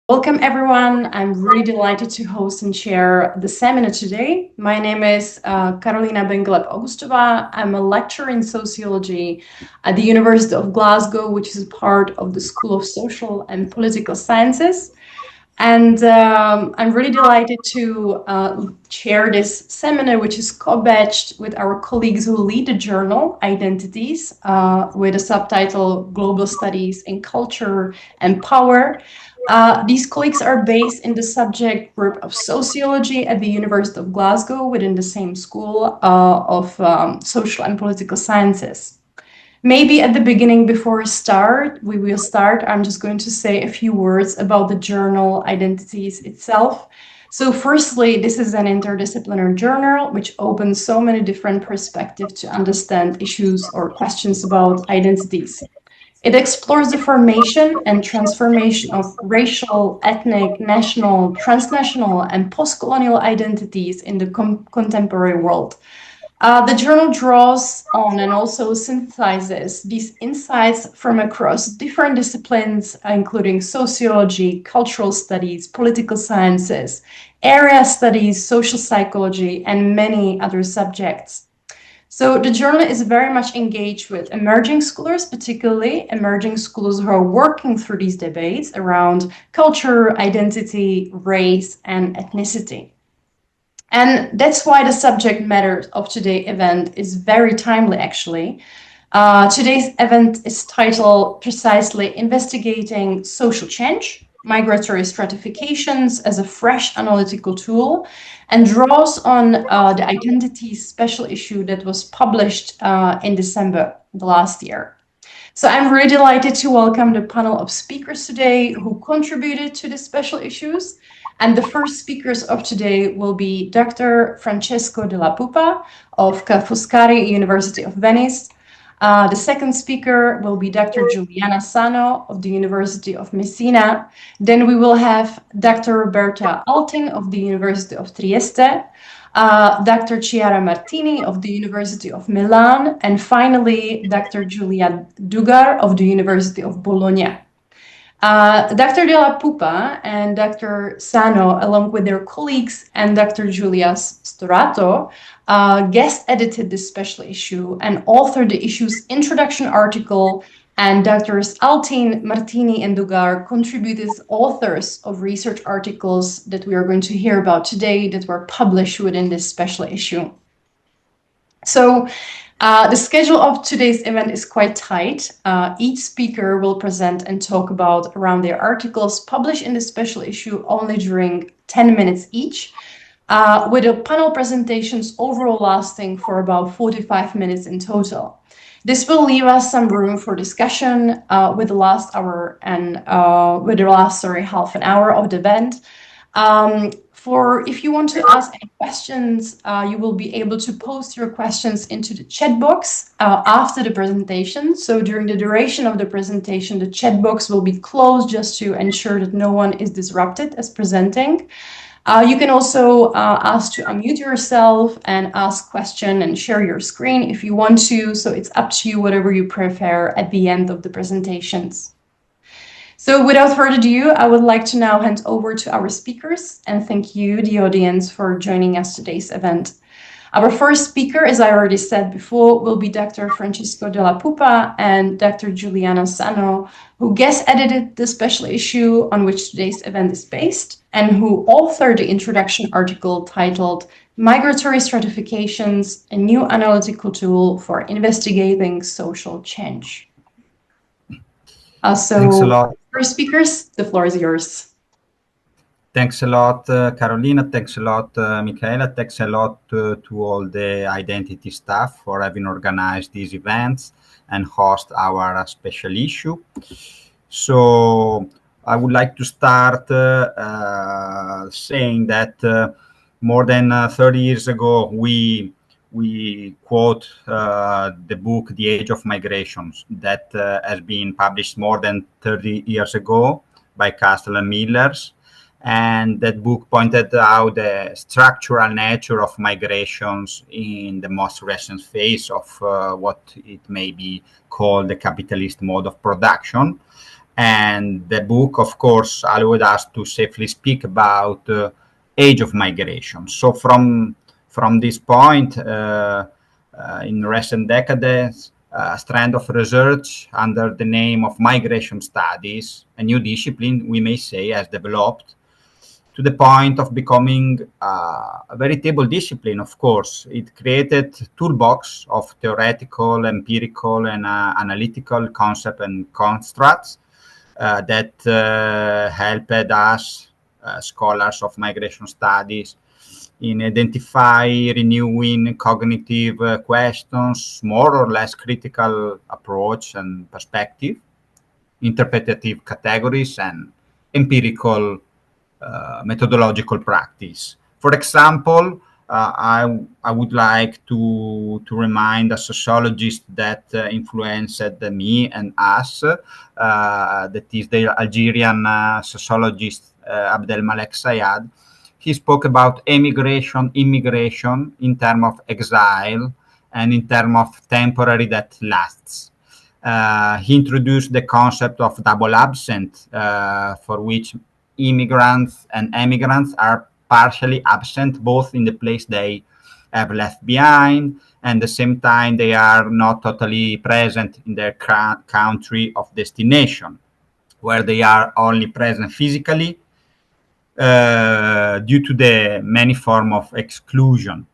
Welcome everyone. I'm really delighted to host and chair the seminar today. My name is Karolina Bengaleb-Augustova. I'm a lecturer in sociology at the University of Glasgow, which is part of the School of Social and Political Sciences. And I'm really delighted to chair this seminar, which is co-badged with our colleagues who lead the journal, Identities, with a subtitle, Global Studies in Culture and Power. These colleagues are based in the subject group of sociology at the University of Glasgow within the same school of social and political sciences. Maybe at the beginning, before we will start, I'm just going to say a few words about the journal Identities itself. So firstly, this is an interdisciplinary journal which opens so many different perspectives to understand issues or questions about identities. It explores the formation and transformation of racial, ethnic, national, transnational, and post-colonial identities in the contemporary world. The journal draws on and also synthesizes these insights from across different disciplines, including sociology, cultural studies, political sciences, area studies, social psychology, and many other subjects. So the journal is very much engaged with emerging scholars, particularly emerging scholars who are working through these debates around culture, identity, race, and ethnicity. And that's why the subject matter of today's event is very timely, actually. Today's event is titled precisely Investigating Social Change, Migratory Stratifications as a fresh analytical tool, and draws on the Identities special issue that was published in December the last year. So I'm really delighted to welcome the panel of speakers today who contributed to the special issues. And the first speakers of today will be Dr. Francesco Della Puppa of Foscari, University of Venice. The second speaker will be Dr. Giuliana Sanò of the University of Messina. Then we will have Dr. Roberta Altin of the University of Trieste, Dr. Chiara Martini of the University of Milan, and finally, Dr. Giulia Dugar of the University of Bologna. Dr. Della Puppa and Dr. Sanò, along with their colleagues and Dr. Giulia Storato, guest edited this special issue and authored the issue's introduction article, and Drs. Altin, Martini, and Dugar contributed as authors of research articles that we are going to hear about today that were published within this special issue. So the schedule of today's event is quite tight. Each speaker will present and talk about around their articles published in this special issue only during 10 minutes each, with the panel presentations overall lasting for about 45 minutes in total. This will leave us some room for discussion with the last hour and half an hour of the event. If you want to ask any questions, you will be able to post your questions into the chat box after the presentation. So during the duration of the presentation, the chat box will be closed just to ensure that no one is disrupted as presenting. You can also ask to unmute yourself and ask question and share your screen if you want to. So it's up to you, whatever you prefer at the end of the presentations. So without further ado, I would like to now hand over to our speakers and thank you, the audience, for joining us today's event. Our first speaker, as I already said before, will be Dr. Francesco Della Puppa and Dr. Giuliana Sanò, who guest edited the special issue on which today's event is based and who authored the introduction article titled Migratory Stratifications, a new analytical tool for investigating social change. Thanks a lot. First speakers, the floor is yours. Thanks a lot, Carolina. Thanks a lot, Michaela. Thanks a lot to all the identity staff for having organized these events and host our special issue. So I would like to start saying that more than 30 years ago, we quote the book The Age of Migrations that has been published more than 30 years ago by Castle and Millers. And that book pointed out the structural nature of migrations in the most recent phase of what it may be called the capitalist mode of production. And the book, of course, allowed us to safely speak about age of migration. So from this point, in recent decades, a strand of research under the name of migration studies, a new discipline, we may say, has developed to the point of becoming a veritable discipline, of course. It created a toolbox of theoretical, empirical, and analytical concepts and constructs that helped us, scholars of migration studies, in identify renewing cognitive questions, more or less critical approach and perspective, interpretative categories, and empirical methodological practice. For example, I would like to remind a sociologist that influenced me and us, that is the Algerian sociologist Abdelmalek Sayad. He spoke about emigration, immigration in terms of exile and in terms of temporary that lasts. He introduced the concept of double absent, for which immigrants and emigrants are partially absent, both in the place they have left behind, and at the same time they are not totally present in their country of destination, where they are only present physically due to the many forms of exclusion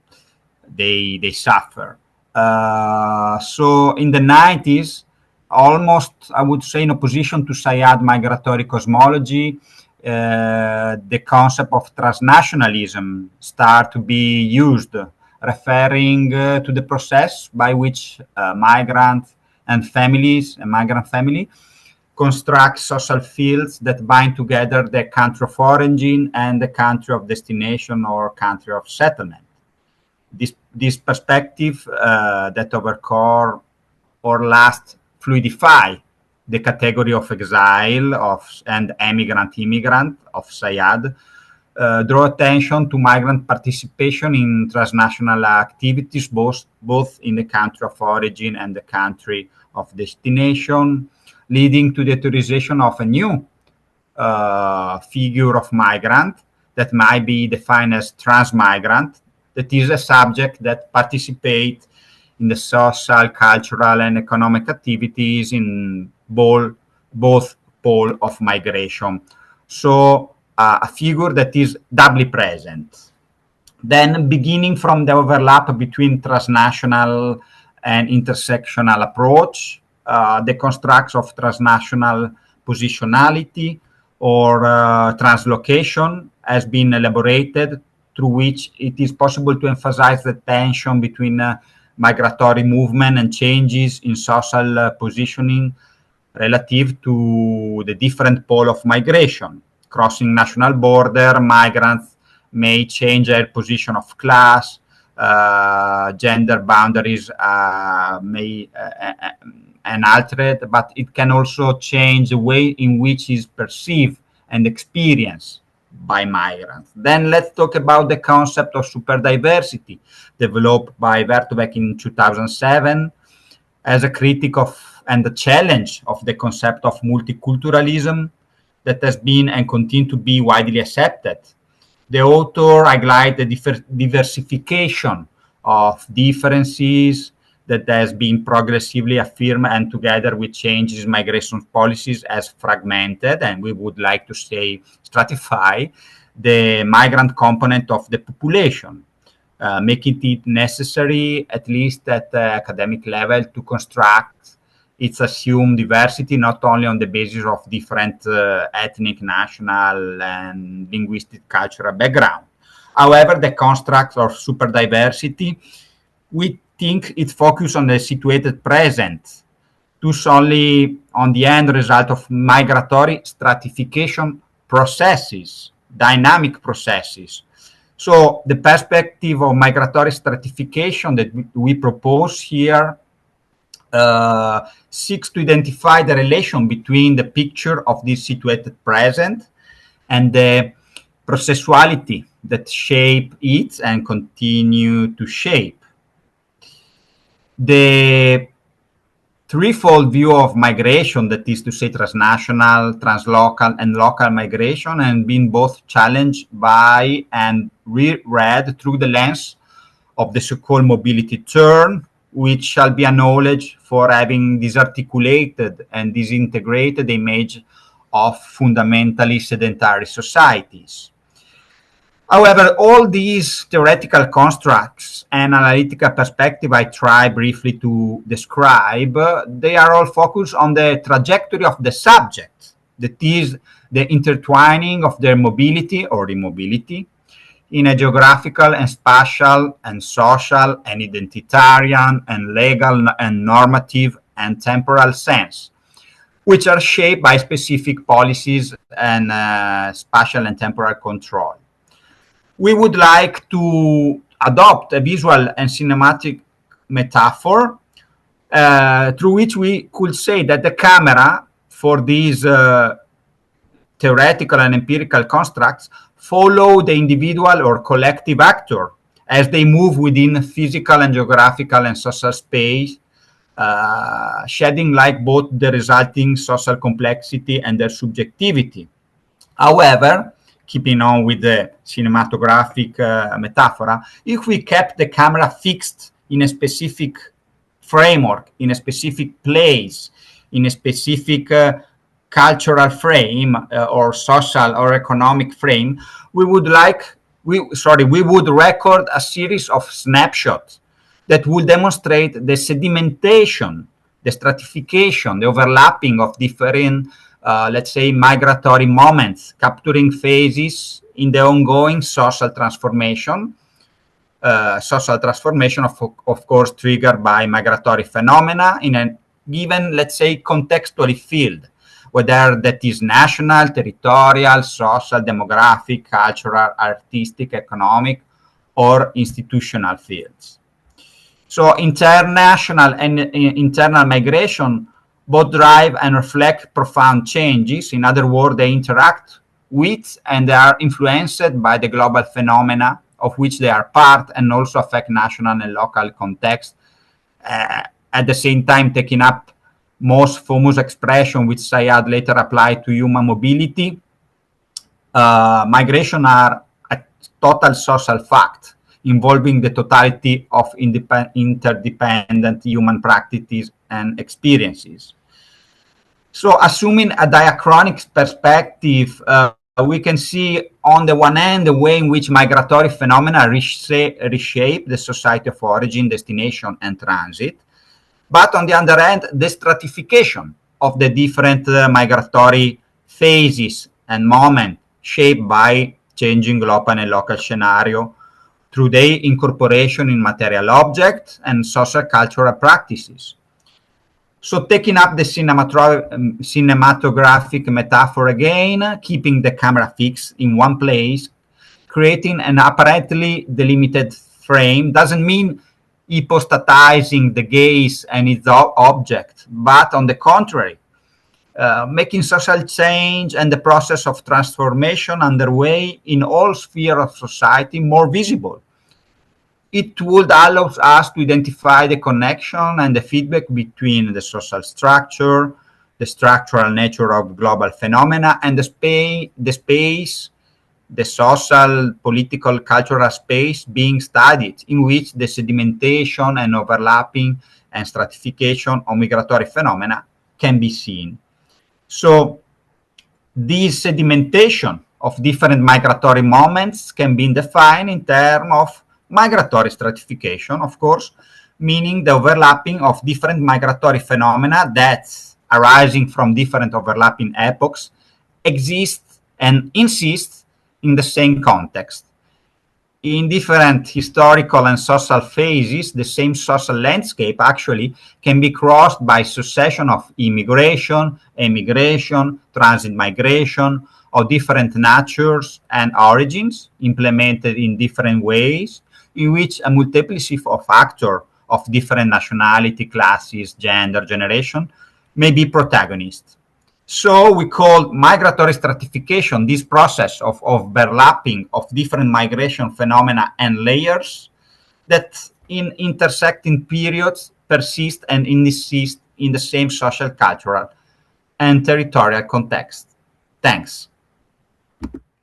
they suffer. So in the 90s, almost, I would say, in opposition to Sayad migratory cosmology, the concept of transnationalism start to be used, referring to the process by which migrant family construct social fields that bind together the country of origin and the country of destination or country of settlement. This perspective that overcore or last fluidify the category of exile and immigrant of Sayad, draw attention to migrant participation in transnational activities, both in the country of origin and the country of destination, leading to the theorization of a new figure of migrant that might be defined as transmigrant, that is a subject that participates in the social, cultural, and economic activities in both pole of migration. So a figure that is doubly present. Then beginning from the overlap between transnational and intersectional approach, the constructs of transnational positionality or translocation has been elaborated, through which it is possible to emphasize the tension between migratory movement and changes in social positioning relative to the different pole of migration. Crossing national border, migrants may change their position of class, gender boundaries may and altered, but it can also change the way in which is perceived and experienced by migrants. Then let's talk about the concept of superdiversity, developed by Vertovec in 2007 as a critic of and the challenge of the concept of multiculturalism that has been and continue to be widely accepted. The author highlights the diversification of differences that has been progressively affirmed, and together with changes migration policies as fragmented, and we would like to say stratify the migrant component of the population, making it necessary, at least at the academic level, to construct its assumed diversity not only on the basis of different ethnic, national, and linguistic cultural background. However, the construct of superdiversity, we think it focuses on the situated present, thus only on the end result of migratory stratification processes, dynamic processes. So the perspective of migratory stratification that we propose here seeks to identify the relation between the picture of this situated present and the processuality that shape it and continue to shape. The threefold view of migration, that is to say transnational, translocal, and local migration, and been both challenged by and reread through the lens of the so-called mobility turn, which shall be acknowledged for having disarticulated and disintegrated the image of fundamentally sedentary societies. However, all these theoretical constructs and analytical perspective I try briefly to describe, they are all focused on the trajectory of the subject, that is, the intertwining of their mobility or immobility in a geographical and spatial and social and identitarian and legal and normative and temporal sense, which are shaped by specific policies and spatial and temporal control. We would like to adopt a visual and cinematic metaphor through which we could say that the camera for these theoretical and empirical constructs follow the individual or collective actor as they move within physical and geographical and social space, shedding light both the resulting social complexity and their subjectivity. However, keeping on with the cinematographic metaphor, if we kept the camera fixed in a specific framework, in a specific place, in a specific cultural frame or social or economic frame, we would record a series of snapshots that will demonstrate the sedimentation, the stratification, the overlapping of different let's say migratory moments, capturing phases in the ongoing social transformation of course triggered by migratory phenomena in a given, let's say, contextually field, whether that is national, territorial, social, demographic, cultural, artistic, economic, or institutional fields. So international and internal migration both drive and reflect profound changes. In other words, they interact with and they are influenced by the global phenomena of which they are part, and also affect national and local context. At the same time, taking up most famous expression which Sayad later applied to human mobility, migration are a total social fact involving the totality of interdependent human practices and experiences. So assuming a diachronic perspective, we can see on the one hand the way in which migratory phenomena reshape the society of origin, destination, and transit, but on the other hand, the stratification of the different migratory phases and moments shaped by changing global and local scenario through their incorporation in material objects and social cultural practices. So taking up the cinematographic metaphor again, keeping the camera fixed in one place, creating an apparently delimited frame doesn't mean hypostatizing the gaze and its object, but on the contrary, making social change and the process of transformation underway in all spheres of society more visible. It would allow us to identify the connection and the feedback between the social structure, the structural nature of global phenomena, and the space, the social, political, cultural space being studied, in which the sedimentation and overlapping and stratification of migratory phenomena can be seen. So this sedimentation of different migratory moments can be defined in terms of migratory stratification, of course, meaning the overlapping of different migratory phenomena that, arising from different overlapping epochs, exist and insist in the same context. In different historical and social phases, the same social landscape actually can be crossed by succession of immigration, emigration, transit migration of different natures and origins, implemented in different ways, in which a multiplicity of actors of different nationality, classes, gender, generation may be protagonists. So we call migratory stratification this process of overlapping of different migration phenomena and layers that in intersecting periods persist and insist in the same social, cultural, and territorial context. Thanks.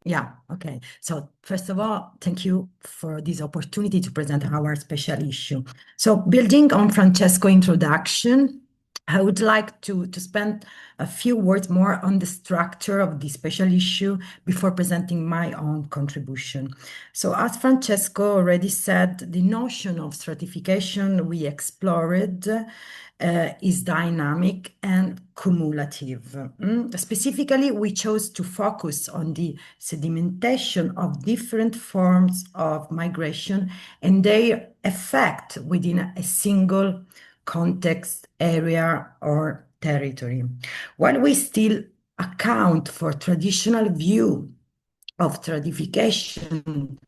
Yeah, okay. So first of all, thank you for this opportunity to present our special issue. So building on Francesco's introduction, I would like to spend a few words more on the structure of the special issue before presenting my own contribution. So as Francesco already said, the notion of stratification we explored is dynamic and cumulative. Specifically, we chose to focus on the sedimentation of different forms of migration and their effect within a single context, area, or territory. While we still account for traditional view of stratification,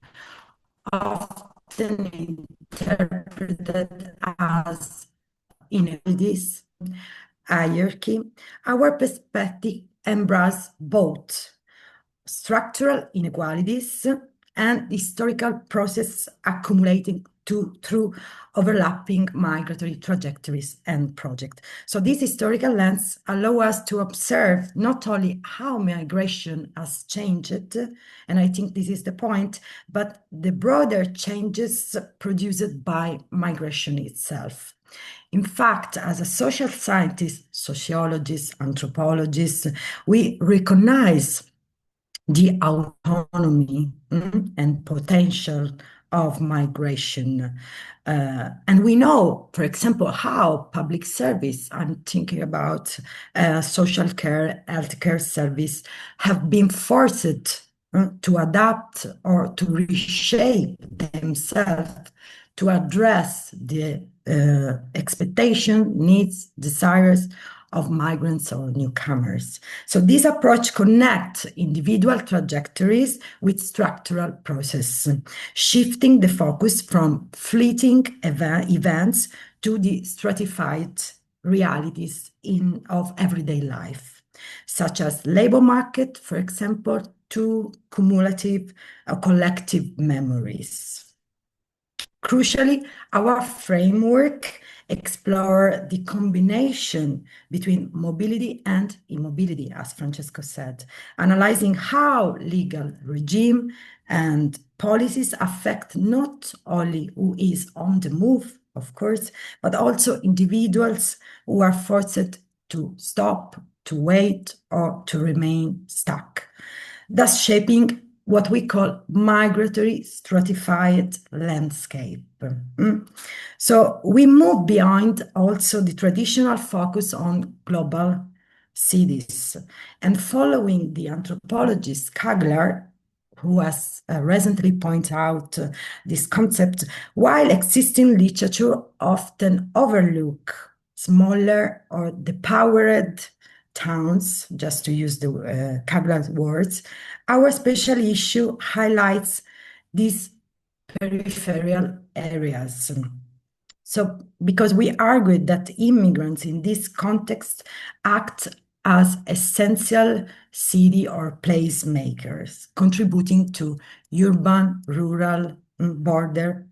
often interpreted as inequities, hierarchy, our perspective embraces both structural inequalities and historical process accumulating through overlapping migratory trajectories and projects. So this historical lens allows us to observe not only how migration has changed, and I think this is the point, but the broader changes produced by migration itself. In fact, as a social scientist, sociologist, anthropologist, we recognize the autonomy and potential of migration. And we know, for example, how public service, I'm thinking about social care, healthcare service, have been forced to adapt or to reshape themselves to address the expectation, needs, desires of migrants or newcomers. So this approach connects individual trajectories with structural process, shifting the focus from fleeting events to the stratified realities of everyday life, such as labor market, for example, to cumulative collective memories. Crucially, our framework explore the combination between mobility and immobility, as Francesco said, analyzing how legal regime and policies affect not only who is on the move, of course, but also individuals who are forced to stop, to wait, or to remain stuck, thus shaping what we call migratory stratified landscape. So we move beyond also the traditional focus on global cities, and following the anthropologist Kagler, who has recently pointed out this concept, while existing literature often overlook smaller or depowered towns, just to use the Kagler's words, our special issue highlights these peripheral areas. So, because we argued that immigrants in this context act as essential city or place makers, contributing to urban, rural, border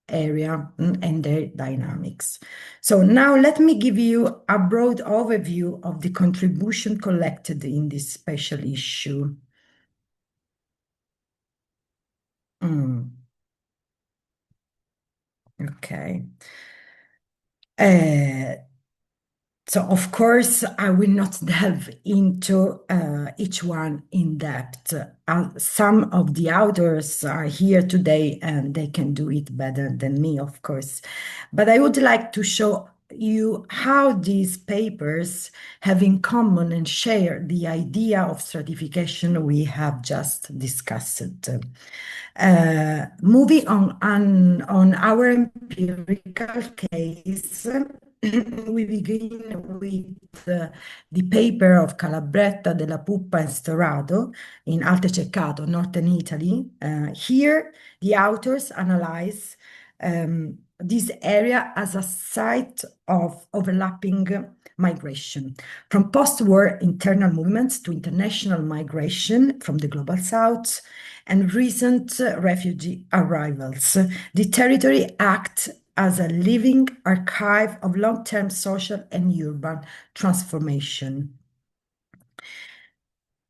area and their dynamics. So now let me give you a broad overview of the contribution collected in this special issue. Okay. So, of course, I will not delve into each one in depth. Some of the authors are here today and they can do it better than me, of course. But I would like to show you how these papers have in common and share the idea of stratification we have just discussed. Moving on our empirical case, we begin with the paper of Calabretta, Della Puppa, and Storado in Alte Ceccato, northern Italy. Here, the authors analyze this area as a site of overlapping migration, from post-war internal movements to international migration from the global south and recent refugee arrivals. The territory acts as a living archive of long-term social and urban transformation.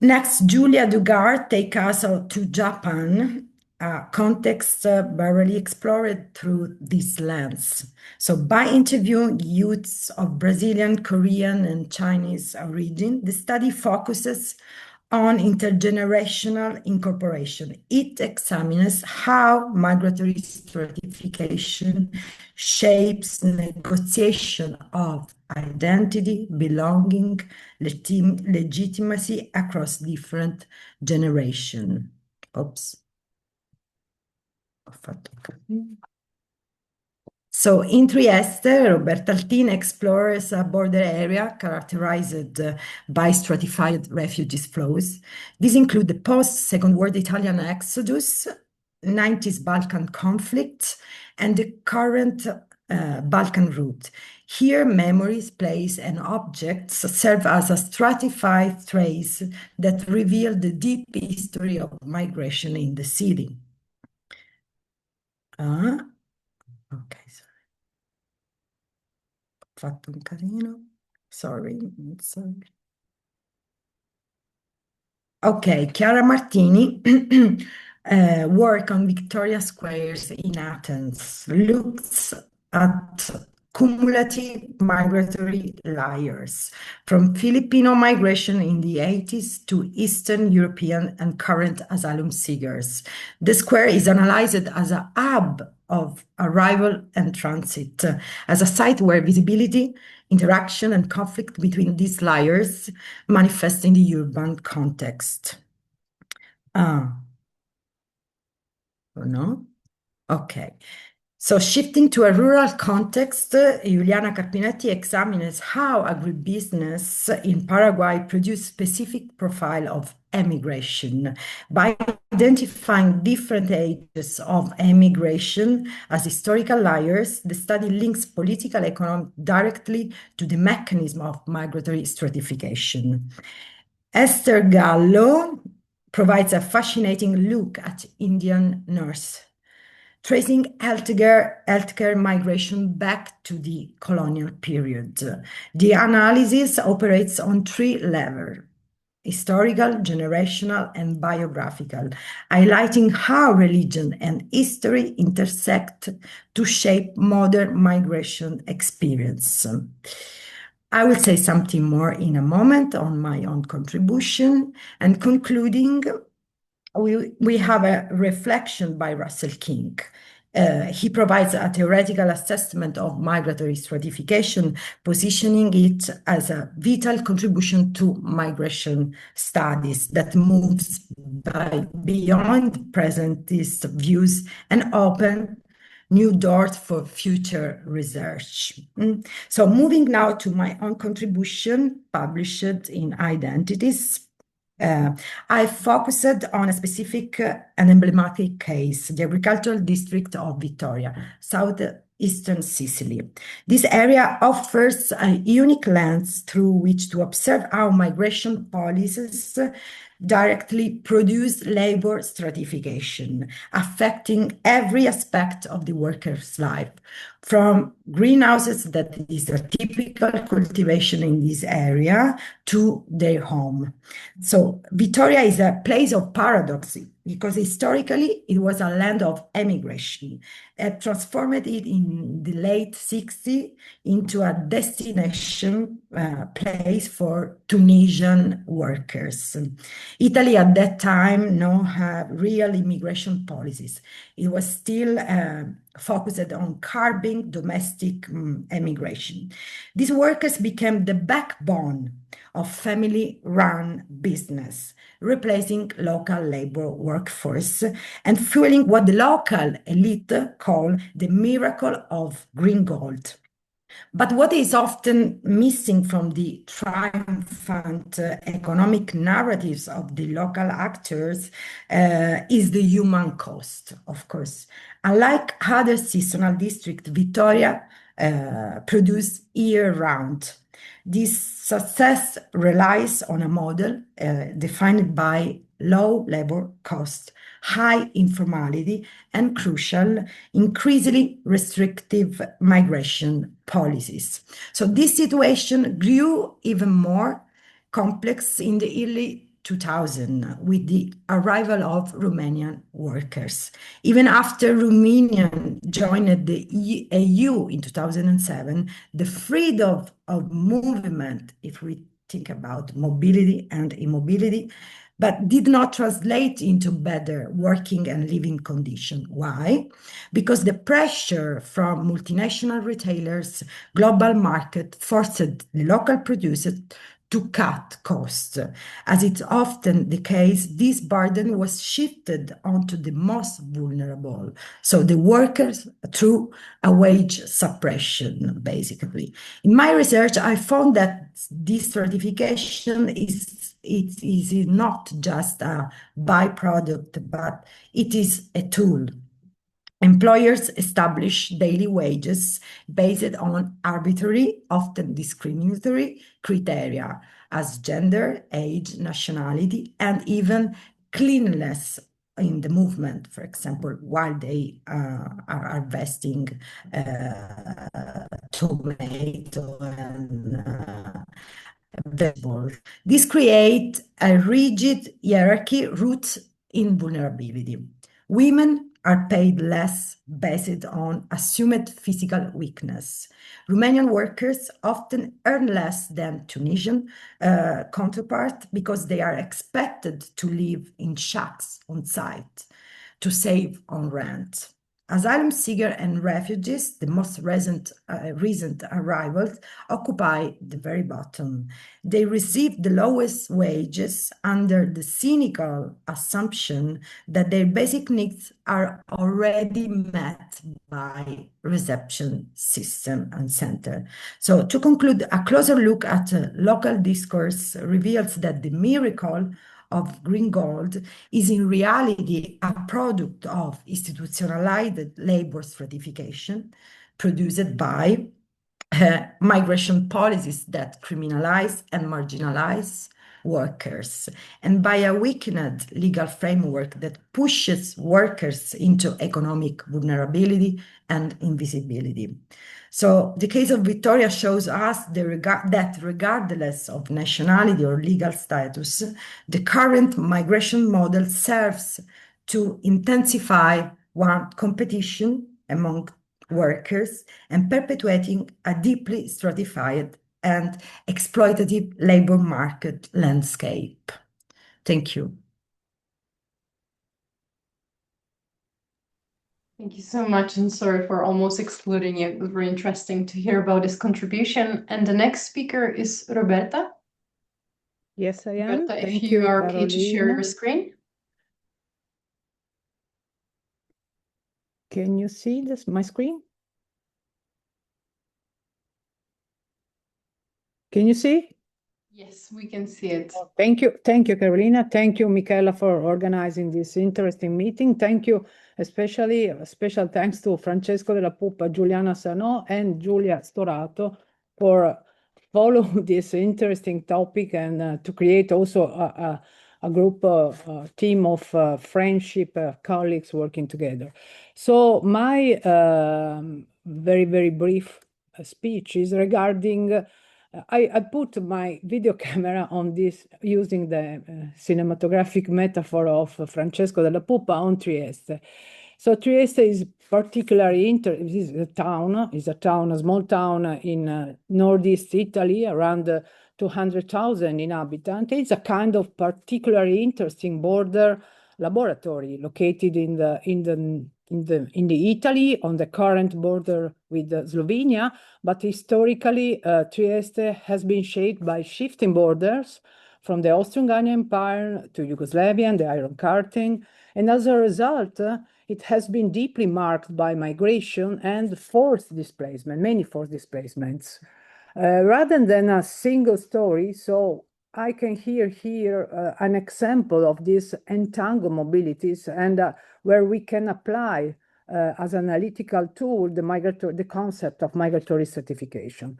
Next, Giulia Dugar takes us to Japan, a context barely explored through this lens. So by interviewing youths of Brazilian, Korean, and Chinese origin, the study focuses on intergenerational incorporation. It examines how migratory stratification shapes negotiation of identity, belonging, legitimacy across different generations. Oops. Ho fatto casino. So in Trieste, Roberta Altin explores a border area characterized by stratified refugees flows. These include the post-Second World Italian exodus, 90s Balkan conflict, and the current Balkan route. Here, memories, place, and objects serve as a stratified trace that reveal the deep history of migration in the city. Ok, sorry. Ho fatto un casino. Sorry. Ok, Chiara Martini work on Victoria Squares in Athens, looks at cumulative migratory layers from Filipino migration in the 80s to Eastern European and current asylum seekers. The square is analyzed as a hub of arrival and transit, as a site where visibility, interaction, and conflict between these layers manifest in the urban context. Oh no? Okay. So shifting to a rural context, Giuliana Carpinetti examines how agribusiness in Paraguay produced specific profile of emigration. By identifying different ages of emigration as historical layers, the study links political economy directly to the mechanism of migratory stratification. Esther Gallo provides a fascinating look at Indian North, tracing healthcare migration back to the colonial period. The analysis operates on three levels: historical, generational, and biographical, highlighting how religion and history intersect to shape modern migration experience. I will say something more in a moment on my own contribution, and concluding, we have a reflection by Russell King. He provides a theoretical assessment of migratory stratification, positioning it as a vital contribution to migration studies that moves beyond presentist views and open new doors for future research. So moving now to my own contribution published in Identities. I focused on a specific and emblematic case, the agricultural district of Vittoria, southeastern Sicily. This area offers a unique lens through which to observe how migration policies directly produce labor stratification, affecting every aspect of the worker's life, from greenhouses that is a typical cultivation in this area to their home. So Vittoria is a place of paradox because historically it was a land of emigration. It transformed it in the late 60s into a destination place for Tunisian workers. Italy at that time no had real immigration policies. It was still focused on curbing domestic emigration. These workers became the backbone of family-run business, replacing local labor workforce and fueling what the local elite call the miracle of green gold. But what is often missing from the triumphant economic narratives of the local actors is the human cost, of course. Unlike other seasonal districts, Vittoria produce year-round. This success relies on a model defined by low labor cost, high informality, and crucial, increasingly restrictive migration policies. So this situation grew even more complex in the early 2000 with the arrival of Romanian workers. Even after Romania joined the EU in 2007, the freedom of movement, if we think about mobility and immobility, but did not translate into better working and living conditions. Why? Because the pressure from multinational retailers, global market forced the local producers to cut costs. As it's often the case, this burden was shifted onto the most vulnerable, so the workers, through a wage suppression, basically. In my research, I found that this stratification is not just a byproduct, but it is a tool. Employers establish daily wages based on arbitrary, often discriminatory criteria as gender, age, nationality, and even cleanliness in the movement, for example, while they are harvesting tomato and vegetables. This creates a rigid hierarchy rooted in vulnerability. Women are paid less based on assumed physical weakness. Romanian workers often earn less than Tunisian counterparts because they are expected to live in shacks on site to save on rent. Asylum seekers and refugees, the most recent arrivals, occupy the very bottom. They receive the lowest wages under the cynical assumption that their basic needs are already met by reception system and center. So to conclude, a closer look at local discourse reveals that the miracle of green gold is in reality a product of institutionalized labor stratification produced by migration policies that criminalize and marginalize workers, and by a weakened legal framework that pushes workers into economic vulnerability and invisibility. So the case of Victoria shows us that regardless of nationality or legal status, the current migration model serves to intensify one competition among workers and perpetuating a deeply stratified and exploitative labor market landscape. Thank you. Thank you so much, and sorry for almost excluding you. It was very interesting to hear about this contribution. And the next speaker is Roberta. Yes, I am. Roberta, if Thank you you, are okay to share Carolina. your screen. Can you see this, my screen? Can you see? Yes, we can see it. Thank you, Carolina. Thank you, Michaela, for organizing this interesting meeting. Thank you, especially a special thanks to Francesco della Puppa, Giuliana Sanò, and Giulia Storato for follow this interesting topic and to create also a group, a team of friendship colleagues working together. So my very, very brief speech is regarding I put my video camera on this using the cinematographic metaphor of Francesco della Puppa on Trieste. So Trieste is particularly is a small town in northeast Italy, around 200,000 inhabitants. It's a kind of particularly interesting border laboratory located in the Italy on the current border with Slovenia, but historically Trieste has been shaped by shifting borders from the Austro-Hungarian Empire to Yugoslavia and the Iron Curtain, and as a result it has been deeply marked by migration and forced displacement, many forced displacements. Rather than a single story, so I can hear here an example of these entangled mobilities and where we can apply as an analytical tool the concept of migratory stratification.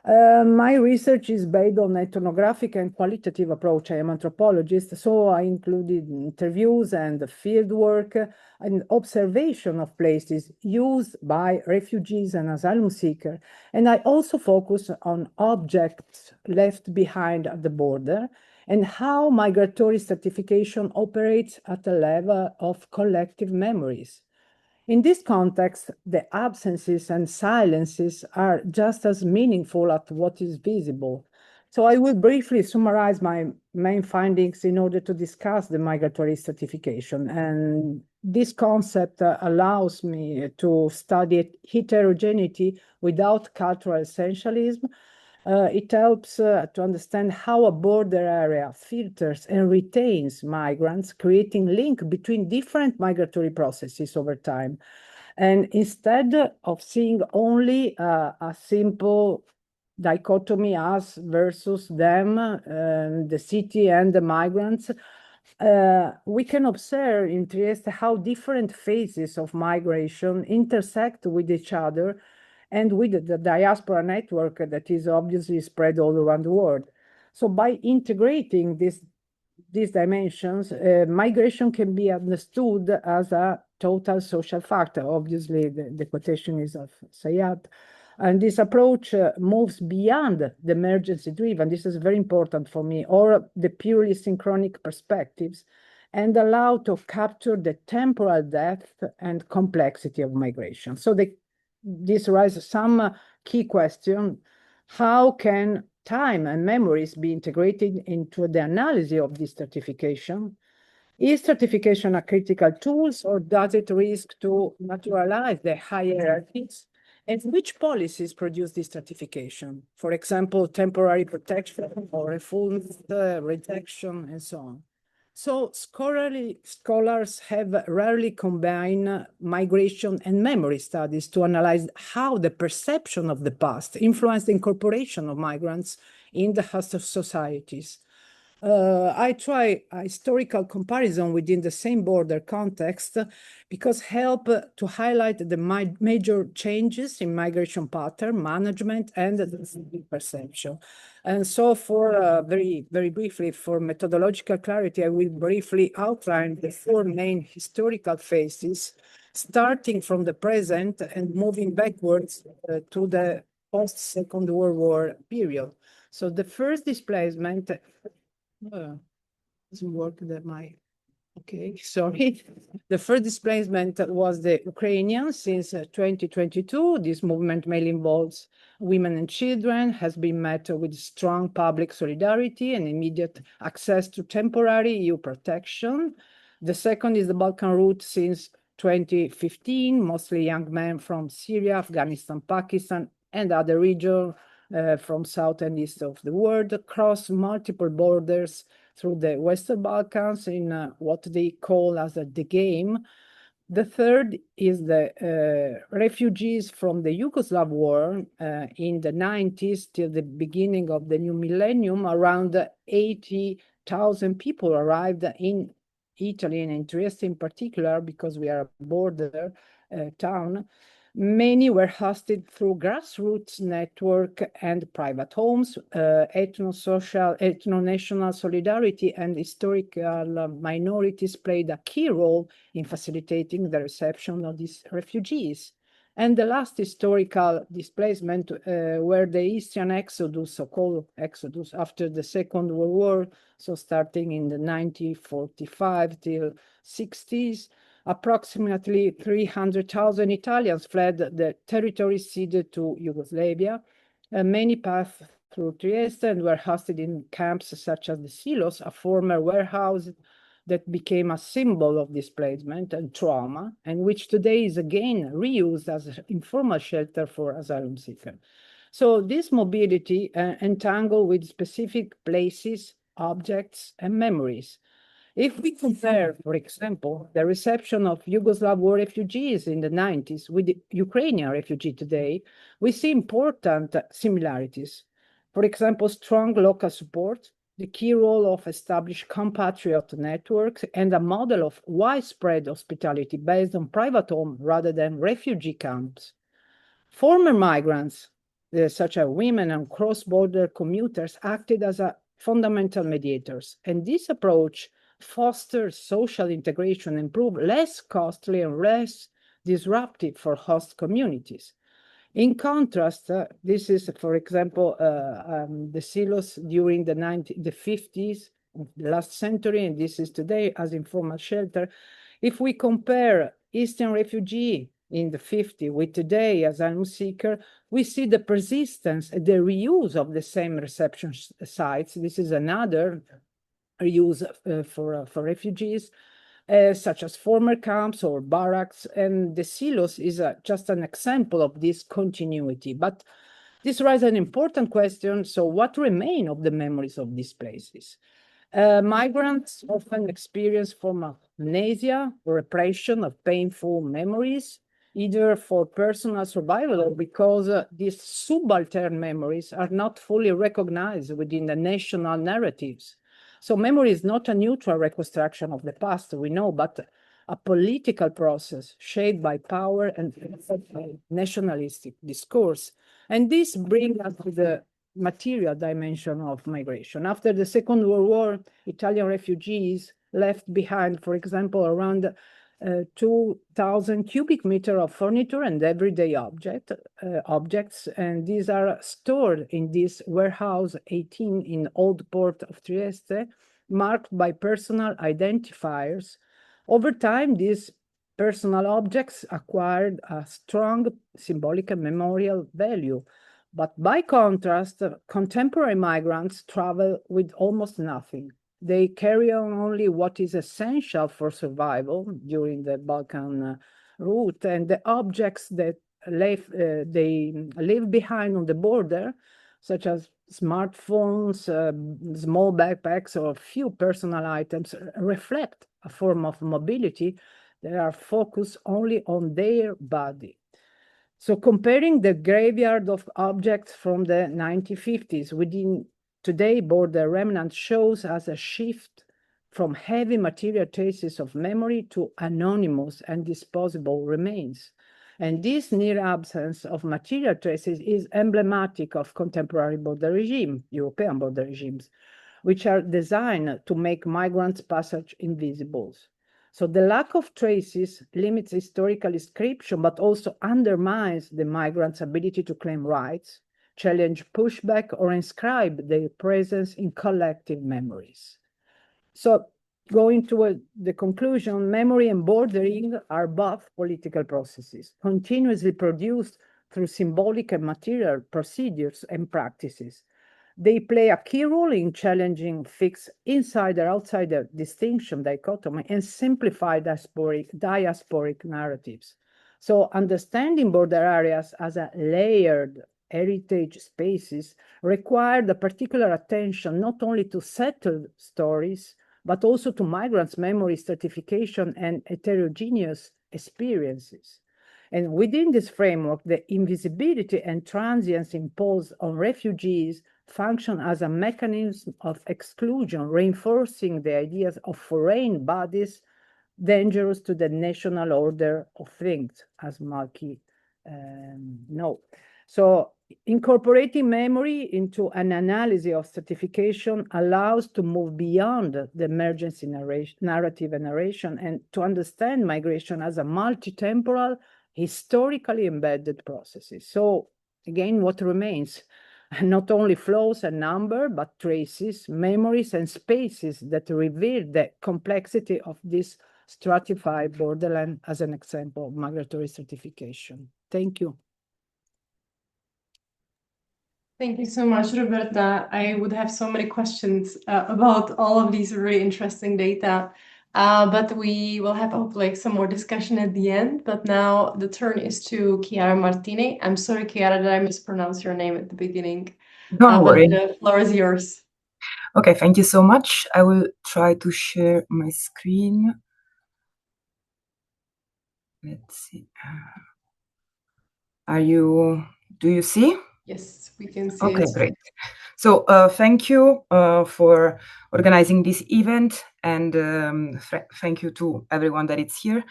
My research is based on ethnographic and qualitative approach. I am anthropologist, so I included interviews and field work and observation of places used by refugees and asylum seekers. And I also focus on objects left behind at the border and how migratory stratification operates at the level of collective memories. In this context, the absences and silences are just as meaningful as what is visible. So I will briefly summarize my main findings in order to discuss the migratory stratification. And this concept allows me to study heterogeneity without cultural essentialism. It helps to understand how a border area filters and retains migrants, creating link between different migratory processes over time. And instead of seeing only a simple dichotomy, us versus them, the city and the migrants, we can observe in Trieste how different phases of migration intersect with each other and with the diaspora network that is obviously spread all around the world. So by integrating these dimensions, migration can be understood as a total social factor. Obviously, the quotation is of Sayat. And this approach moves beyond the emergency-driven, this is very important for me, or the purely synchronic perspectives, and allow to capture the temporal depth and complexity of migration. So this raises some key question. How can time and memories be integrated into the analysis of this stratification? Is stratification a critical tool, or does it risk to naturalize the hierarchies? And which policies produce this stratification? For example, temporary protection or refoulement, rejection, and so on. So scholars have rarely combined migration and memory studies to analyze how the perception of the past influenced the incorporation of migrants in the host of societies. I try a historical comparison within the same border context because help to highlight the major changes in migration pattern, management, and the perception. And so for very briefly, for methodological clarity, I will briefly outline the four main historical phases, starting from the present and moving backwards to the post-Second World War period. So the first displacement doesn't work that okay, sorry. The first displacement was the Ukrainian since 2022. This movement mainly involves women and children, has been met with strong public solidarity and immediate access to temporary EU protection. The second is the Balkan route since 2015, mostly young men from Syria, Afghanistan, Pakistan, and other regions from south and east of the world, across multiple borders through the Western Balkans in what they call as the game. The third is the refugees from the Yugoslav war in the 90s till the beginning of the new millennium. Around 80,000 people arrived in Italy and in Trieste in particular, because we are a border town. Many were hosted through grassroots network and private homes. Ethno-national solidarity and historical minorities played a key role in facilitating the reception of these refugees. And the last historical displacement were the Eastern Exodus, so-called Exodus, after the Second World War, so starting in the 1945 till 60s. Approximately 300,000 Italians fled the territory ceded to Yugoslavia. Many passed through Trieste and were hosted in camps such as the Silos, a former warehouse that became a symbol of displacement and trauma, and which today is again reused as an informal shelter for asylum seekers. So this mobility entangled with specific places, objects, and memories. If we compare, for example, the reception of Yugoslav war refugees in the 90s with the Ukrainian refugee today, we see important similarities. For example, strong local support, the key role of established compatriot networks, and a model of widespread hospitality based on private home rather than refugee camps. Former migrants, such as women and cross-border commuters, acted as fundamental mediators. And this approach fosters social integration and proved less costly and less disruptive for host communities. In contrast, this is, for example, the silos during the 50s, the last century, and this is today as informal shelter. If we compare Eastern refugee in the 50s with today asylum seeker, we see the persistence, the reuse of the same reception sites. This is another reuse for refugees, such as former camps or barracks, and the silos is just an example of this continuity. But this raises an important question. So what remain of the memories of these places? Migrants often experience form of amnesia or repression of painful memories, either for personal survival or because these subaltern memories are not fully recognized within the national narratives. So memory is not a neutral reconstruction of the past, we know, but a political process shaped by power and nationalistic discourse. And this brings us to the material dimension of migration. After the Second World War, Italian refugees left behind, for example, around 2,000 cubic meters of furniture and everyday objects, and these are stored in this warehouse 18 in Old Port of Trieste, marked by personal identifiers. Over time, these personal objects acquired a strong symbolic and memorial value. But by contrast, contemporary migrants travel with almost nothing. They carry on only what is essential for survival during the Balkan route, and the objects that they leave behind on the border, such as smartphones, small backpacks, or few personal items, reflect a form of mobility that are focused only on their body. So comparing the graveyard of objects from the 1950s within today border remnant shows us a shift from heavy material traces of memory to anonymous and disposable remains. And this near absence of material traces is emblematic of contemporary border regime, European border regimes, which are designed to make migrants' passage invisible. So the lack of traces limits historical inscription, but also undermines the migrants' ability to claim rights, challenge pushback, or inscribe their presence in collective memories. So going to the conclusion, memory and bordering are both political processes, continuously produced through symbolic and material procedures and practices. They play a key role in challenging fixed insider-outsider distinction dichotomy and simplify diasporic narratives. So understanding border areas as a layered heritage spaces required a particular attention not only to settled stories, but also to migrants' memory stratification and heterogeneous experiences. And within this framework, the invisibility and transience imposed on refugees function as a mechanism of exclusion, reinforcing the ideas of foreign bodies dangerous to the national order of things, as Malky know. So incorporating memory into an analysis of stratification allows to move beyond the emergency narrative and narration and to understand migration as a multi-temporal, historically embedded processes. So again, what remains? Not only flows and number, but traces, memories, and spaces that reveal the complexity of this stratified borderland as an example of migratory stratification. Thank you. Thank you so much, Roberta. I would have so many questions about all of these really interesting data, but we will have hopefully some more discussion at the end. But now the turn is to Chiara Martini. I'm sorry, Chiara, that I mispronounced your name at the beginning. Don't worry. But the floor is yours. Okay, thank you so much. I will try to share my screen. Let's see. Do you see? Yes, we can see Okay, it. great. So thank you for organizing this event, and thank you to everyone that is here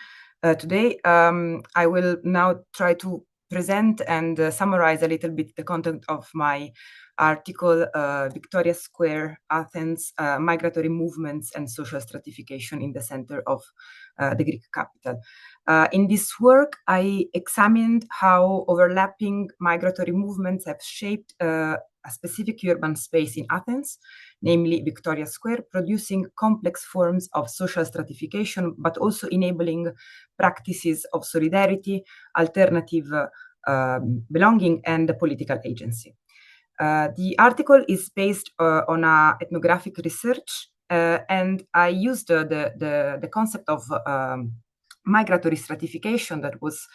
today. I will now try to present and summarize a little bit the content of my article, Victoria Square, Athens, Migratory Movements and Social Stratification in the Center of the Greek Capital. In this work, I examined how overlapping migratory movements have shaped a specific urban space in Athens, namely Victoria Square, producing complex forms of social stratification, but also enabling practices of solidarity, alternative belonging, and political agency. The article is based on ethnographic research, and I used the concept of migratory stratification that was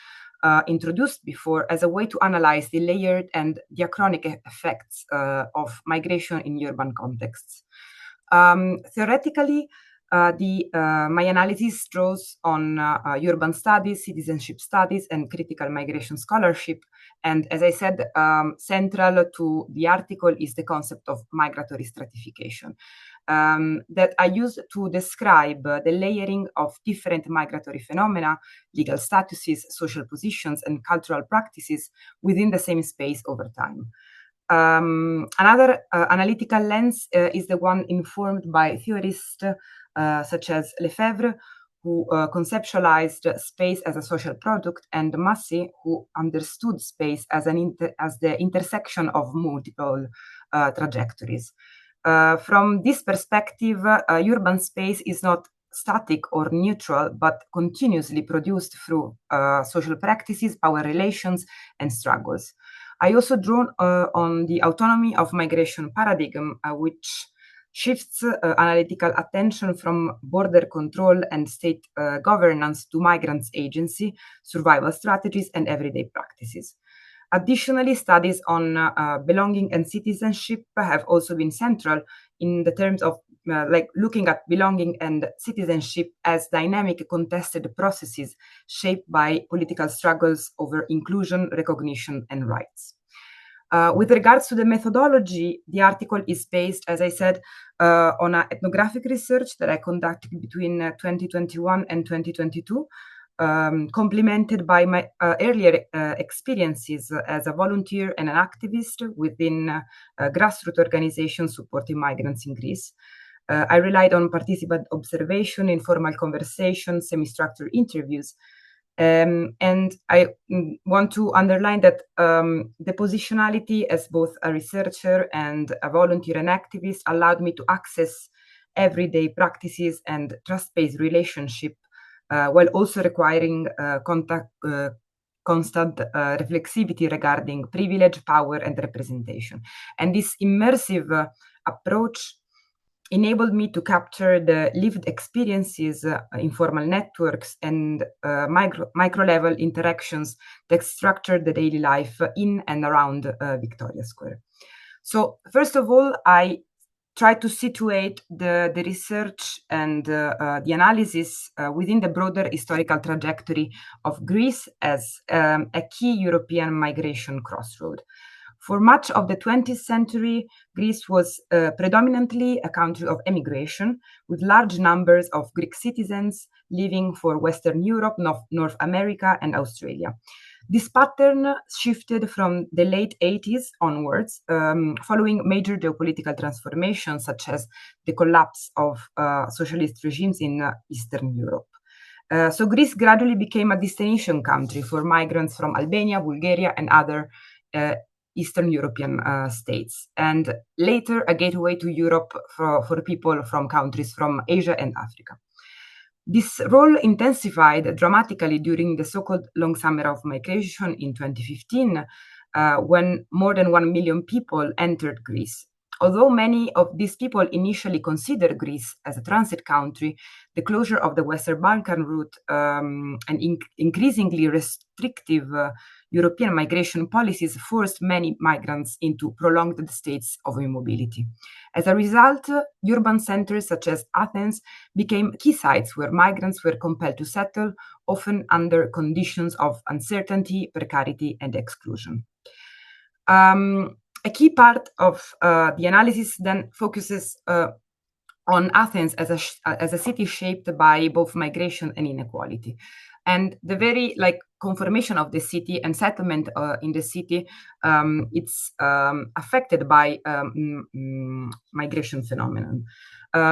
introduced before as a way to analyze the layered and diachronic effects of migration in urban contexts. Theoretically, my analysis draws on urban studies, citizenship studies, and critical migration scholarship. And as I said, central to the article is the concept of migratory stratification that I use to describe the layering of different migratory phenomena, legal statuses, social positions, and cultural practices within the same space over time. Another analytical lens is the one informed by theorists such as Lefebvre, who conceptualized space as a social product, and Massey, who understood space as the intersection of multiple trajectories. From this perspective, urban space is not static or neutral, but continuously produced through social practices, power relations, and struggles. I also draw on the autonomy of migration paradigm, which shifts analytical attention from border control and state governance to migrants' agency, survival strategies, and everyday practices. Additionally, studies on belonging and citizenship have also been central in the terms of looking at belonging and citizenship as dynamic contested processes shaped by political struggles over inclusion, recognition, and rights. With regards to the methodology, the article is based, as I said, on ethnographic research that I conducted between 2021 and 2022, complemented by my earlier experiences as a volunteer and an activist within grassroots organizations supporting migrants in Greece. I relied on participant observation, informal conversation, semi-structured interviews. And I want to underline that the positionality as both a researcher and a volunteer and activist allowed me to access everyday practices and trust-based relationship while also requiring constant reflexivity regarding privilege, power, and representation. And this immersive approach enabled me to capture the lived experiences, informal networks, and micro-level interactions that structure the daily life in and around Victoria Square. So first of all, I tried to situate the research and the analysis within the broader historical trajectory of Greece as a key European migration crossroad. For much of the 20th century, Greece was predominantly a country of emigration, with large numbers of Greek citizens living for Western Europe, North America, and Australia. This pattern shifted from the late 80s onwards, following major geopolitical transformations, such as the collapse of socialist regimes in Eastern Europe. So Greece gradually became a destination country for migrants from Albania, Bulgaria, and other Eastern European states, and later a gateway to Europe for people from countries from Asia and Africa. This role intensified dramatically during the so-called long summer of migration in 2015, when more than 1 million people entered Greece. Although many of these people initially considered Greece as a transit country, the closure of the Western Balkan route and increasingly restrictive European migration policies forced many migrants into prolonged states of immobility. As a result, urban centers such as Athens became key sites where migrants were compelled to settle, often under conditions of uncertainty, precarity, and exclusion. A key part of the analysis then focuses on Athens as a city shaped by both migration and inequality. And the very conformation of the city and settlement in the city, it's affected by migration phenomenon.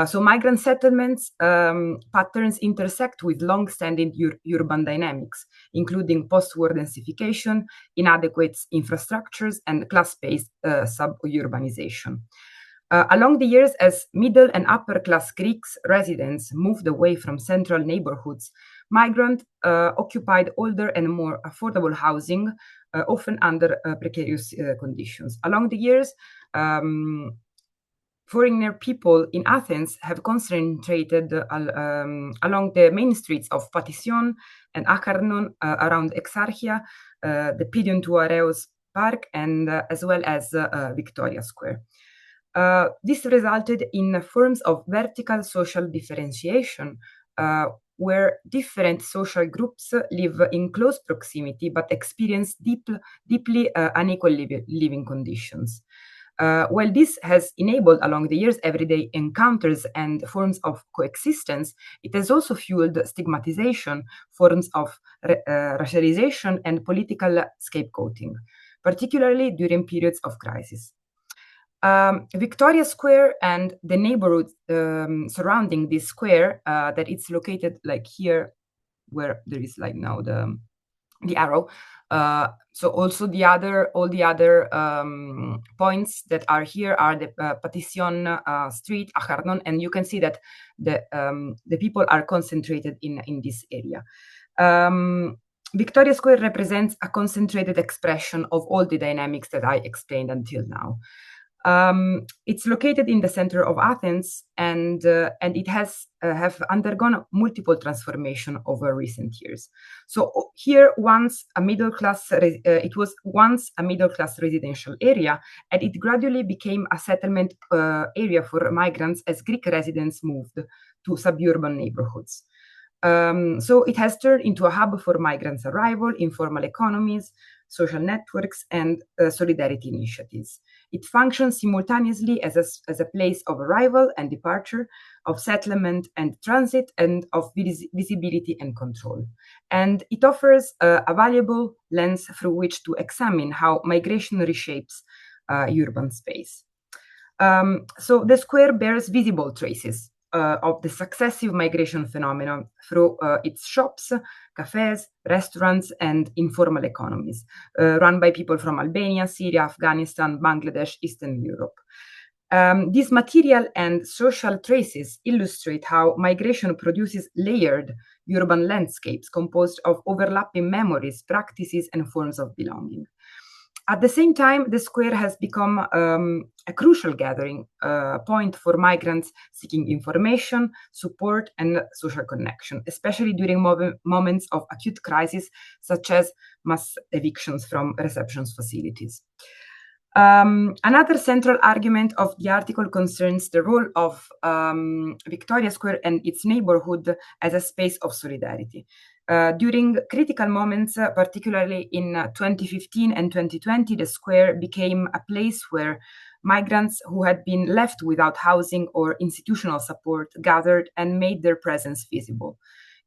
So migrant settlements patterns intersect with long-standing urban dynamics, including post-war densification, inadequate infrastructures, and class-based suburbanization. Along the years, as middle and upper-class Greeks residents moved away from central neighborhoods, migrants occupied older and more affordable housing, often under precarious conditions. Along the years, foreigner people in Athens have concentrated along the main streets of Patission and Acharnon, around Exarchia, the Pedion to Areos Park, and as well as Victoria Square. This resulted in forms of vertical social differentiation, where different social groups live in close proximity but experience deeply unequal living conditions. While this has enabled along the years everyday encounters and forms of coexistence, it has also fueled stigmatization, forms of racialization, and political scapegoating, particularly during periods of crisis. Victoria Square and the neighborhood surrounding this square, that it's located here, where there is now the arrow. So also all the other points that are here are the Patission Street, Acharnon, and you can see that the people are concentrated in this area. Victoria Square represents a concentrated expression of all the dynamics that I explained until now. It's located in the center of Athens, and it has have undergone multiple transformation over recent years. So here, once a middle class, it was once a middle class residential area, and it gradually became a settlement area for migrants as Greek residents moved to suburban neighborhoods. So it has turned into a hub for migrants' arrival, informal economies, social networks, and solidarity initiatives. It functions simultaneously as a place of arrival and departure, of settlement and transit, and of visibility and control. And it offers a valuable lens through which to examine how migration reshapes urban space. So the square bears visible traces of the successive migration phenomenon through its shops, cafes, restaurants, and informal economies run by people from Albania, Syria, Afghanistan, Bangladesh, Eastern Europe. These material and social traces illustrate how migration produces layered urban landscapes composed of overlapping memories, practices, and forms of belonging. At the same time, the square has become a crucial gathering point for migrants seeking information, support, and social connection, especially during moments of acute crisis, such as mass evictions from reception facilities. Another central argument of the article concerns the role of Victoria Square and its neighborhood as a space of solidarity. During critical moments, particularly in 2015 and 2020, the square became a place where migrants who had been left without housing or institutional support gathered and made their presence visible.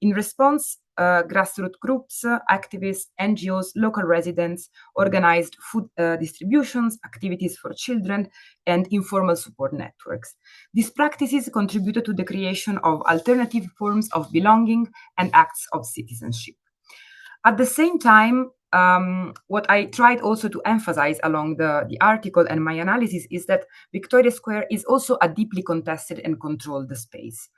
In response, grassroots groups, activists, NGOs, local residents organized food distributions, activities for children, and informal support networks. These practices contributed to the creation of alternative forms of belonging and acts of citizenship. At the same time, what I tried also to emphasize along the article and my analysis is that Victoria Square is also a deeply contested and controlled space.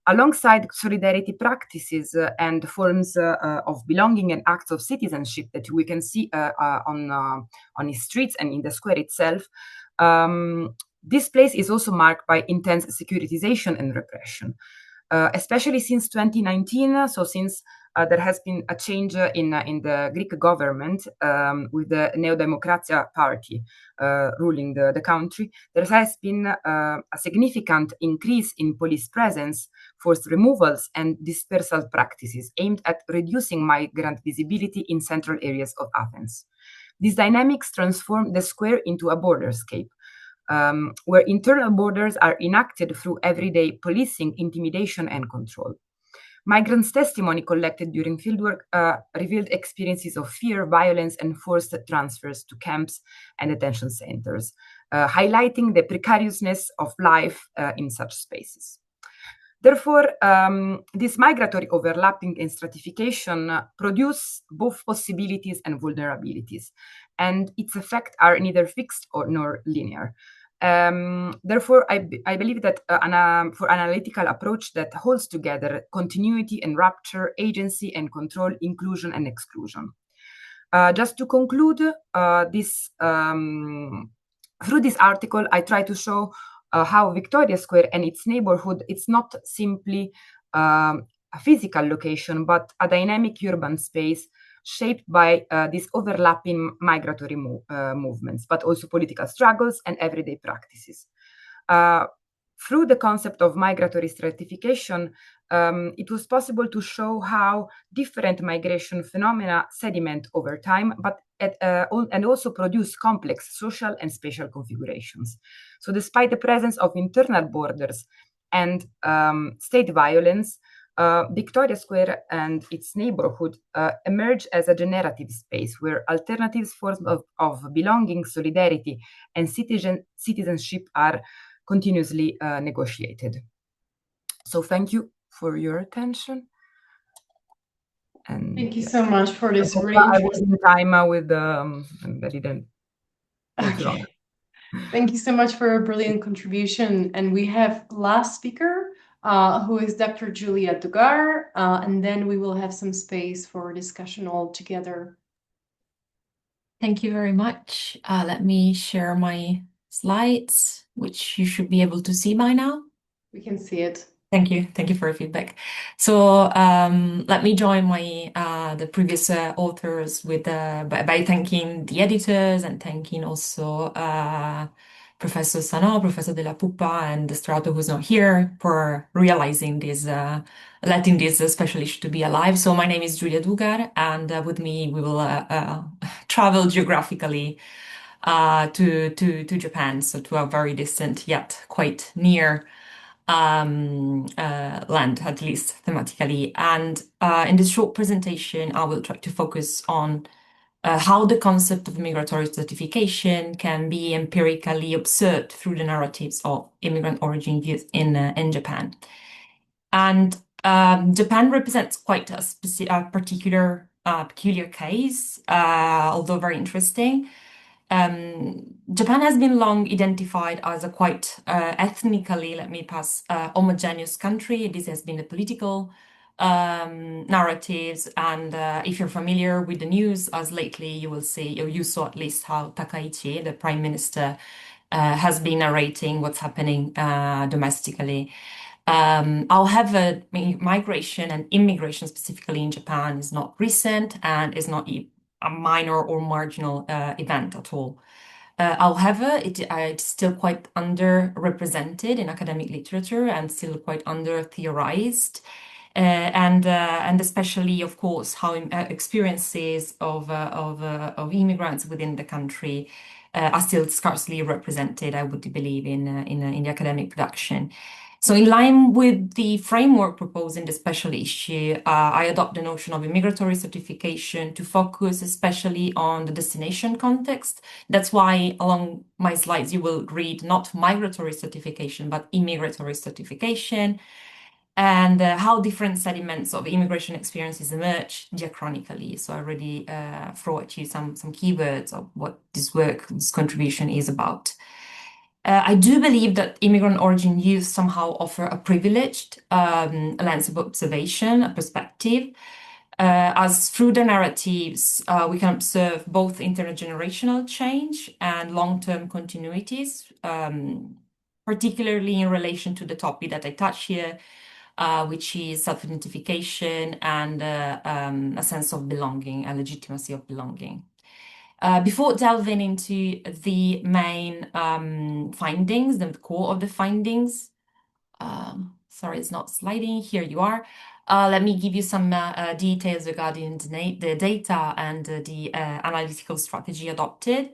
Alongside solidarity practices and forms of belonging and acts of citizenship that we can see on its streets and in the square itself, this place is also marked by intense securitization and repression, especially since 2019. So since there has been a change in the Greek government with the Neo Demokratia party ruling the country, there has been a significant increase in police presence, forced removals, and dispersal practices aimed at reducing migrant visibility in central areas of Athens. These dynamics transform the square into a borderscape, where internal borders are enacted through everyday policing, intimidation, and control. Migrants' testimony collected during fieldwork revealed experiences of fear, violence, and forced transfers to camps and detention centers, highlighting the precariousness of life in such spaces. Therefore, this migratory overlapping and stratification produce both possibilities and vulnerabilities, and its effects are neither fixed nor linear. Therefore, I believe that for analytical approach that holds together continuity and rupture, agency and control, inclusion and exclusion. Just to conclude, through this article, I try to show how Victoria Square and its neighborhood, it's not simply a physical location, but a dynamic urban space shaped by these overlapping migratory movements, but also political struggles and everyday practices. Through the concept of migratory stratification, it was possible to show how different migration phenomena sediment over time, and also produce complex social and spatial configurations. So despite the presence of internal borders and state violence, Victoria Square and its neighborhood emerge as a generative space where alternative forms of belonging, solidarity, and citizenship are continuously negotiated. So thank you for your attention. And thank you so much for this really I was in time with I didn't go too long. Thank you so much for a brilliant contribution. And we have last speaker, who is Dr. Giulia Dugar, and then we will have some space for discussion all together. Thank you very much. Let me share my slides, which you should be able to see by now. We can see it. Thank you. Thank you for your feedback. So let me join the previous authors with by thanking the editors and thanking also Professor Sanò, Professor Della Puppa, and Strato, who's not here, for realizing this, letting this special issue to be alive. So my name is Giulia Dugar, and with me we will travel geographically to Japan, so to a very distant yet quite near land, at least thematically. And in this short presentation, I will try to focus on how the concept of migratory stratification can be empirically observed through the narratives of immigrant origin youth in Japan. And Japan represents quite a peculiar case, although very interesting. Japan has been long identified as a quite ethnically, homogeneous country. This has been the political narratives, and if you're familiar with the news, as lately you will see, or you saw at least, how Takaichi, the prime minister, has been narrating what's happening domestically. However, migration and immigration specifically in Japan is not recent and is not a minor or marginal event at all. However, it's still quite underrepresented in academic literature and still quite under-theorized. And especially, of course, how experiences of immigrants within the country are still scarcely represented, I would believe, in the academic production. So in line with the framework proposed in the special issue, I adopt the notion of immigratory certification to focus especially on the destination context. That's why along my slides you will read not migratory certification, but immigratory certification, and how different sediments of immigration experiences emerge diachronically. So I already throw at you some keywords of what this contribution is about. I do believe that immigrant origin youth somehow offer a privileged lens of observation, a perspective, as through the narratives we can observe both intergenerational change and long-term continuities, particularly in relation to the topic that I touch here, which is self-identification and a sense of belonging, a legitimacy of belonging. Before delving into the main findings, the core of the findings, sorry, it's not sliding, here you are. Let me give you some details regarding the data and the analytical strategy adopted.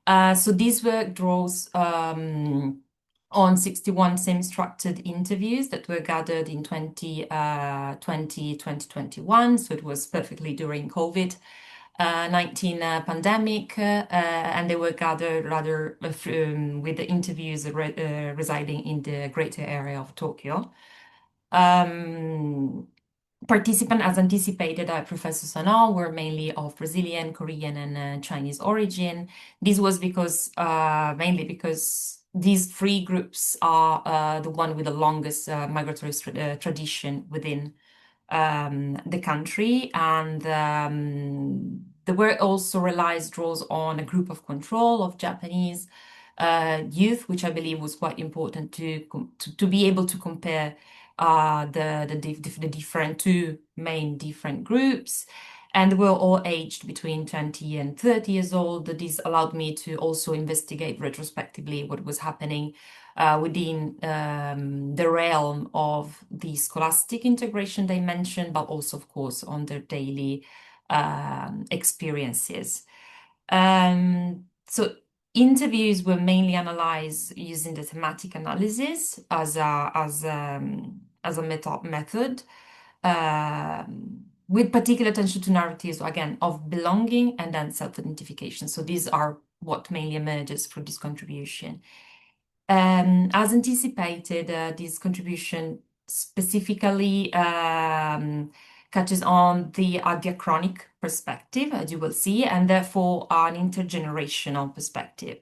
So this work draws on 61 same-structured interviews that were gathered in 2021. So it was perfectly during COVID-19 pandemic, and they were gathered rather with the interviews residing in the greater area of Tokyo. Participants, as anticipated by Professor Sanò, were mainly of Brazilian, Korean, and Chinese origin. This was because mainly because these three groups are the one with the longest migratory tradition within the country, and there were also draws on a group of control of Japanese youth, which I believe was quite important to be able to compare the different two main different groups, and they were all aged between 20 and 30 years old. This allowed me to also investigate retrospectively what was happening within the realm of the scholastic integration they mentioned, but also, of course, on their daily experiences. So interviews were mainly analyzed using the thematic analysis as a method, with particular attention to narratives, again, of belonging and then self-identification. So these are what mainly emerges from this contribution. As anticipated, this contribution specifically catches on the diachronic perspective, as you will see, and therefore an intergenerational perspective.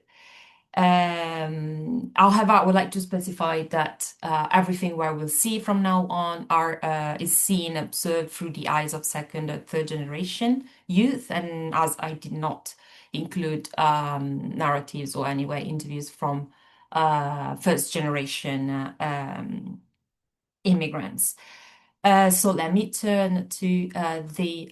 However, I would like to specify that everything where we'll see from now on is seen, observed through the eyes of second or third generation youth, and as I did not include narratives or anyway interviews from first generation immigrants. So let me turn to the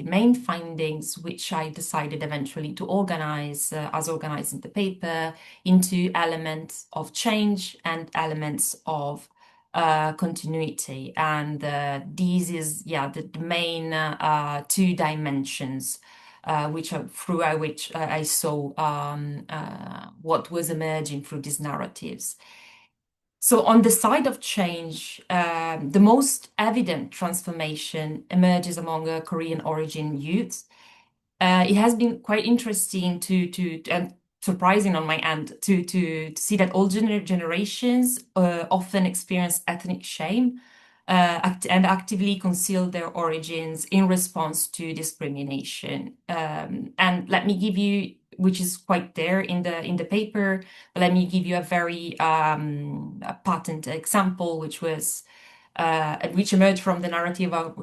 main findings, which I decided eventually to organize, as organized in the paper, into elements of change and elements of continuity. And this is, the main two dimensions through which I saw what was emerging through these narratives. So on the side of change, the most evident transformation emerges among Korean origin youths. It has been quite interesting and surprising on my end to see that all generations often experience ethnic shame and actively conceal their origins in response to discrimination. And let me give you, which is quite there in the paper, but let me give you a very patent example, which emerged from the narrative of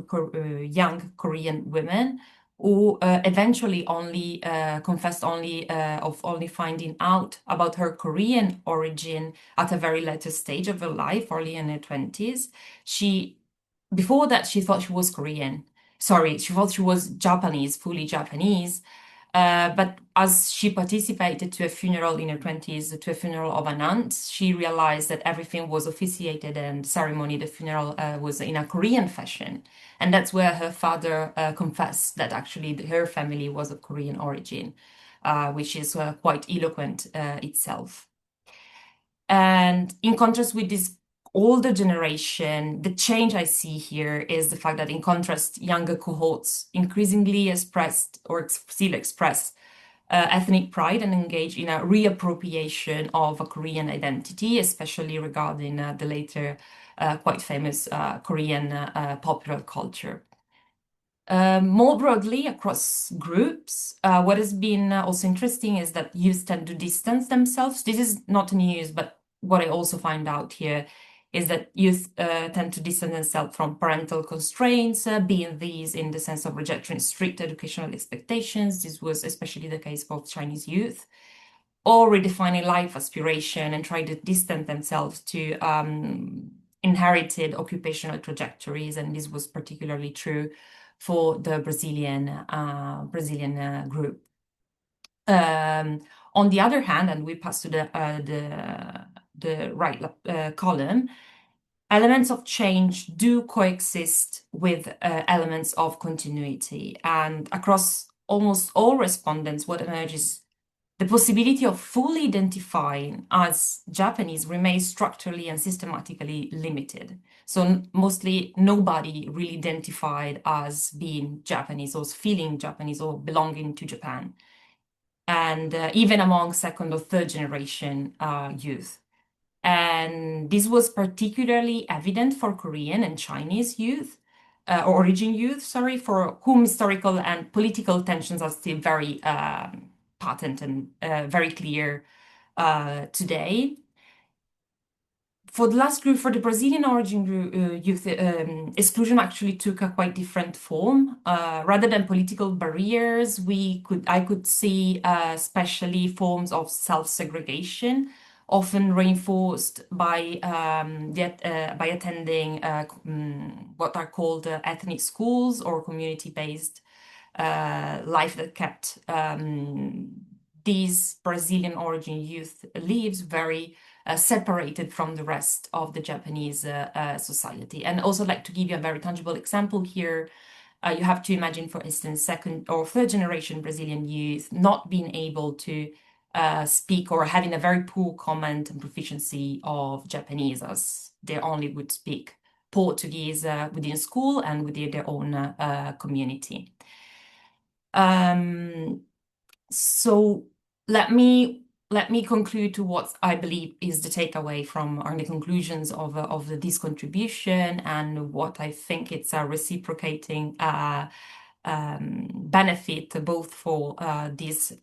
young Korean women who eventually only confessed of only finding out about her Korean origin at a very later stage of her life, early in her 20s. Before that, she thought she was Korean. Sorry, she thought she was Japanese, fully Japanese. But as she participated to a funeral in her 20s, to a funeral of an aunt, she realized that everything was officiated and ceremony, the funeral was in a Korean fashion. And that's where her father confessed that actually her family was of Korean origin, which is quite eloquent itself. And in contrast with this older generation, the change I see here is the fact that in contrast, younger cohorts increasingly expressed or still express ethnic pride and engage in a reappropriation of a Korean identity, especially regarding the later quite famous Korean popular culture. More broadly, across groups, what has been also interesting is that youth tend to distance themselves. This is not news, but what I also find out here is that youth tend to distance themselves from parental constraints, being these in the sense of rejecting strict educational expectations. This was especially the case for Chinese youth, or redefining life aspiration and try to distance themselves to inherited occupational trajectories. And this was particularly true for the Brazilian group. On the other hand, and we pass to the right column, elements of change do coexist with elements of continuity. And across almost all respondents, what emerges the possibility of fully identifying as Japanese remains structurally and systematically limited. So mostly nobody really identified as being Japanese or feeling Japanese or belonging to Japan. And even among second or third generation youth. And this was particularly evident for Korean and Chinese youth, or origin youth, sorry, for whom historical and political tensions are still very patent and very clear today. For the last group, for the Brazilian origin group, youth, exclusion actually took a quite different form. Rather than political barriers, I could see especially forms of self-segregation, often reinforced by attending what are called ethnic schools or community-based life that kept these Brazilian origin youth lives very separated from the rest of the Japanese society. And also like to give you a very tangible example here. You have to imagine, for instance, second or third generation Brazilian youth not being able to speak or having a very poor command and proficiency of Japanese, as they only would speak Portuguese within school and within their own community. So let me conclude to what I believe is the takeaway from the conclusions of this contribution, and what I think it's a reciprocating benefit both for this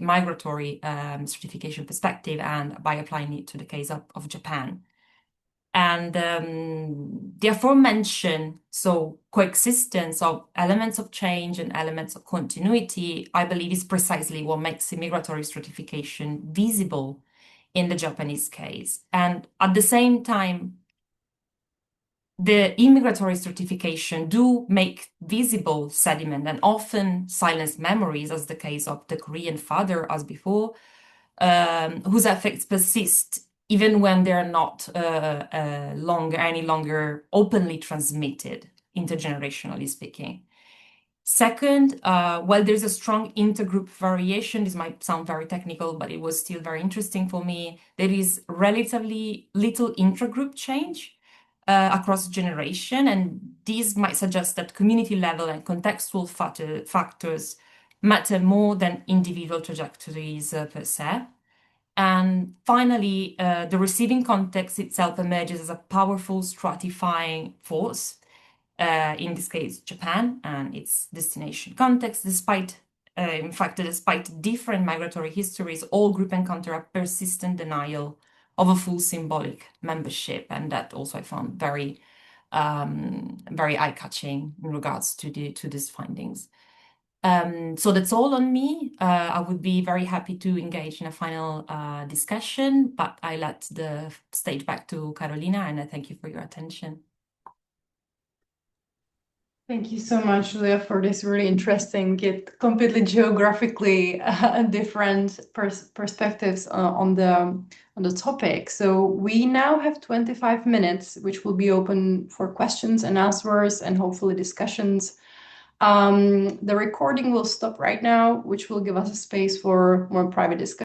migratory stratification perspective and by applying it to the case of Japan. And the aforementioned coexistence of elements of change and elements of continuity, I believe, is precisely what makes migratory stratification visible in the Japanese case. And at the same time, the immigratory stratification do make visible sediment and often silence memories, as the case of the Korean father as before, whose effects persist even when they're not any longer openly transmitted, intergenerationally speaking. Second, while there's a strong intergroup variation, this might sound very technical, but it was still very interesting for me, there is relatively little intragroup change across generation, and these might suggest that community level and contextual factors matter more than individual trajectories per se. And finally, the receiving context itself emerges as a powerful stratifying force, in this case, Japan and its destination context. Despite different migratory histories, all groups encounter a persistent denial of a full symbolic membership. And that also I found very eye-catching in regards to these findings. So that's all on me. I would be very happy to engage in a final discussion, but I let the stage back to Carolina, and I thank you for your attention. Thank you so much, Giulia, for this really interesting, yet completely geographically different perspectives on the topic. So we now have 25 minutes, which will be open for questions and answers and hopefully discussions. The recording will stop right now, which will give us a space for more private discussion.